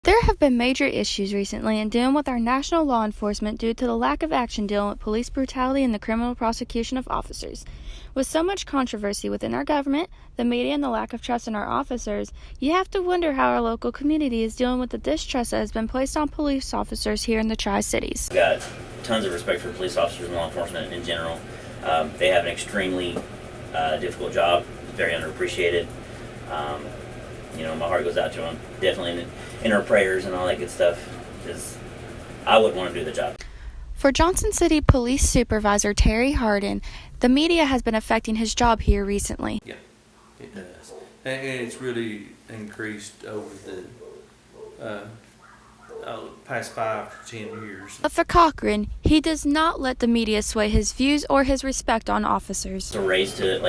There have been major issues recently in dealing with our national law enforcement due to the lack of action dealing with police brutality and the criminal prosecution of officers. With so much controversy within our government, the media, and the lack of trust in our officers, you have to wonder how our local community is dealing with the distrust that has been placed on police officers here in the Tri-Cities. I've got tons of respect for police officers and law enforcement in general. They have an extremely difficult job, very underappreciated. My heart goes out to them. Definitely in our prayers and all that good stuff, because I wouldn't want to do the job. For Johnson City Police Supervisor Terry Harden, the media has been affecting his job here recently. Yeah, it does. And it's really increased over the past 5 to 10 years. But for Cochran, he does not let the media sway his views or his respect on officers. So raised to,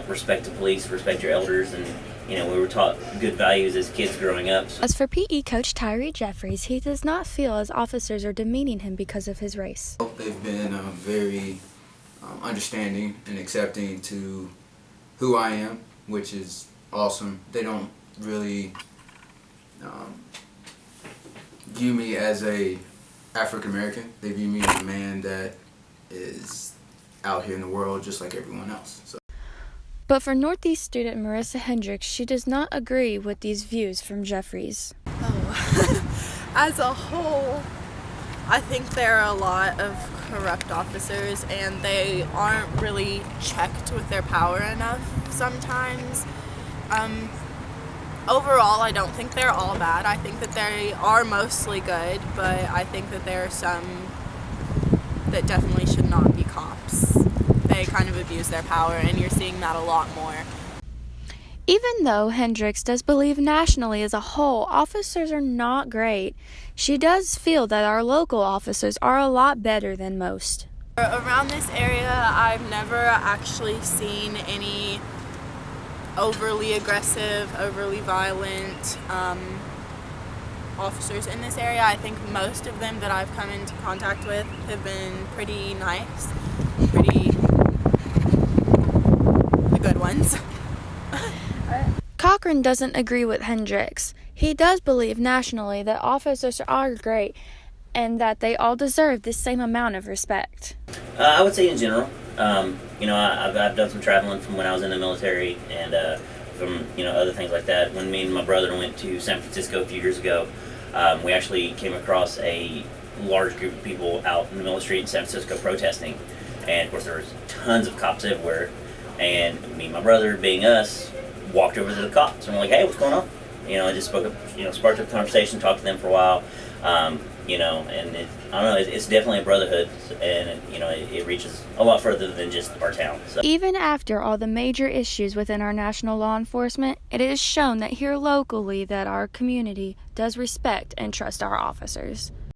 respect the police, respect your elders, and, we were taught good values as kids growing up. As for PE coach Tyree Jeffries, he does not feel as officers are demeaning him because of his race. They've been very understanding and accepting to who I am, which is awesome. They don't really view me as a African American. They view me as a man that is out here in the world just like everyone else. So. But for Northeast student Marissa Hendricks, she does not agree with these views from Jeffries. As a whole, I think there are a lot of corrupt officers and they aren't really checked with their power enough sometimes. Overall, I don't think they're all bad. I think that they are mostly good, but I think that there are some that definitely should not be cops. They kind of abuse their power, and you're seeing that a lot more. Even though Hendricks does believe nationally as a whole, officers are not great, she does feel that our local officers are a lot better than most. Around this area, I've never actually seen any overly aggressive, overly violent officers in this area. I think most of them that I've come into contact with have been pretty nice, the good ones. Cochran doesn't agree with Hendricks. He does believe nationally that officers are great and that they all deserve the same amount of respect. I would say in general. I've done some traveling from when I was in the military and from other things like that. When me and my brother went to San Francisco a few years ago, we actually came across a large group of people out in the middle of the street in San Francisco protesting. And of course there was tons of cops everywhere. And me and my brother, being us, walked over to the cops and we're like, hey, what's going on? I just spoke up, sparked up a conversation, talked to them for a while. And it's definitely a brotherhood, and it reaches a lot further than just our town. So. Even after all the major issues within our national law enforcement, it is shown that here locally that our community does respect and trust our officers.